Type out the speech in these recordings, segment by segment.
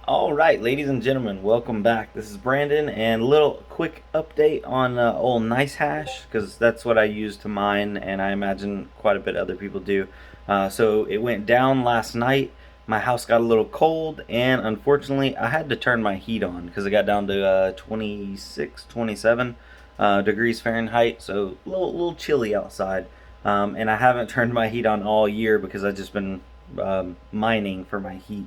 All right, ladies and gentlemen, welcome back. This is Brandon, and a little quick update on old Nucehash, because that's what I use to mine, and I imagine quite a bit other people do. So it went down last night. My house got a little cold, and unfortunately, I had to turn my heat on because it got down to 26, 27 degrees Fahrenheit, so a little chilly outside. And I haven't turned my heat on all year because I've just been mining for my heat.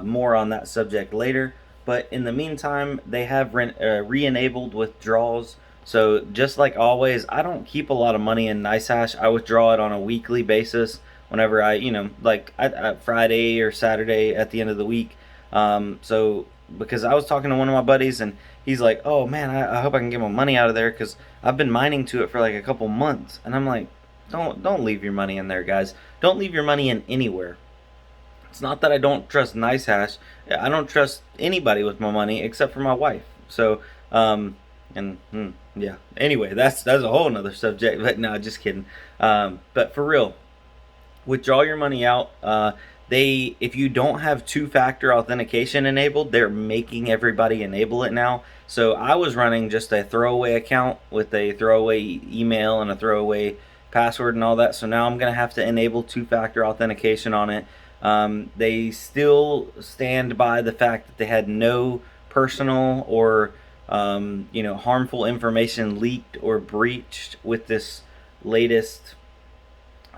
More on that subject later. But in the meantime, they have re-enabled withdrawals. So just like always, I don't keep a lot of money in Nucehash. I withdraw it on a weekly basis whenever I Friday or Saturday at the end of the week. So because I was talking to one of my buddies and he's like, "Oh man, I hope I can get my money out of there because I've been mining to it for like a couple months." And I'm like, "Don't leave your money in there, guys. Don't leave your money in anywhere." It's not that I don't trust Nucehash. I don't trust anybody with my money except for my wife. So, yeah. Anyway, that's a whole nother subject. But no, just kidding. But for real, withdraw your money out. If you don't have two-factor authentication enabled, they're making everybody enable it now. So I was running just a throwaway account with a throwaway email and a throwaway password and all that. So now I'm gonna have to enable two-factor authentication on it. They still stand by the fact that they had no personal or harmful information leaked or breached with this latest.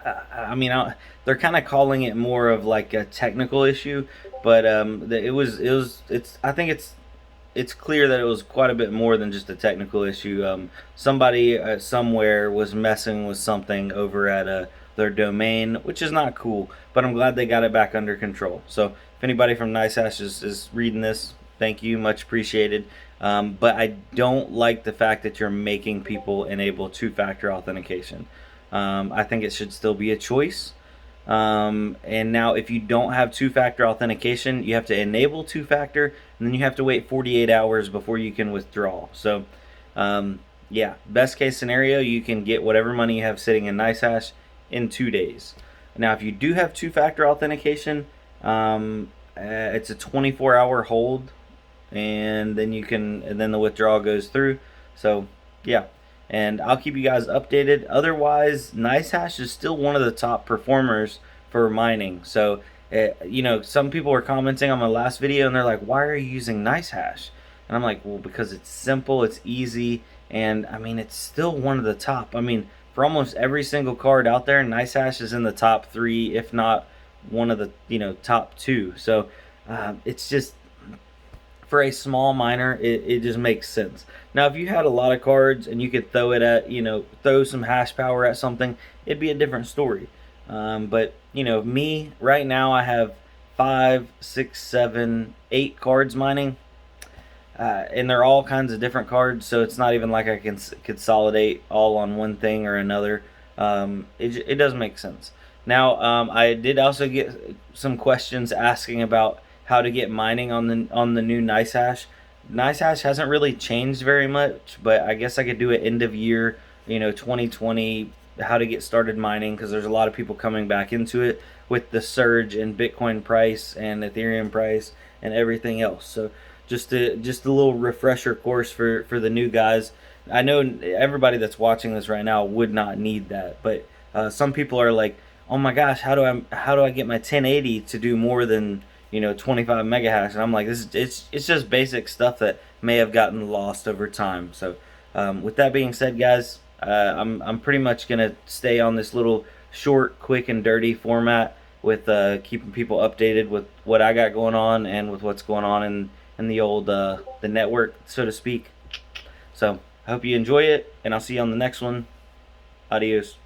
They're kind of calling it more of like a technical issue, but I think it's clear that it was quite a bit more than just a technical issue. Somebody somewhere was messing with something over at their domain, which is not cool. But I'm glad they got it back under control. So if anybody from Nucehash is reading this, thank you, much appreciated. But I don't like the fact that you're making people enable two-factor authentication. I think it should still be a choice. And now if you don't have two-factor authentication, you have to enable two-factor, and then you have to wait 48 hours before you can withdraw. So yeah, best case scenario, you can get whatever money you have sitting in Nucehash in 2 days. Now if you do have two-factor authentication, it's a 24-hour hold, and then the withdrawal goes through. So yeah, and I'll keep you guys updated. Otherwise, Nucehash is still one of the top performers for mining. So, some people were commenting on my last video and they're like, "Why are you using Nucehash?" And I'm like, "Well, because it's simple, it's easy, and I mean, it's still one of the top. I mean, for almost every single card out there, Nucehash is in the top three, if not one of the top two. So, it's just for a small miner, it just makes sense. Now, if you had a lot of cards and you could throw it at, throw some hash power at something, it'd be a different story. But, me, right now, I have 5, 6, 7, 8 cards mining. And they're all kinds of different cards, so it's not even like I can consolidate all on one thing or another. It does make sense. Now, I did also get some questions asking about how to get mining on the new Nucehash. Nucehash hasn't really changed very much, but I guess I could do it end of year, 2020, how to get started mining, because there's a lot of people coming back into it with the surge in Bitcoin price and Ethereum price and everything else. So just a little refresher course for the new guys. I know everybody that's watching this right now would not need that, but some people are like, "Oh my gosh, how do I get my 1080 to do more than 25 megahash?" And I'm like, it's just basic stuff that may have gotten lost over time. So with that being said, guys, I'm pretty much gonna stay on this little short, quick, and dirty format with keeping people updated with what I got going on and with what's going on in the old the network, so to speak. So I hope you enjoy it, and I'll see you on the next one. Adios.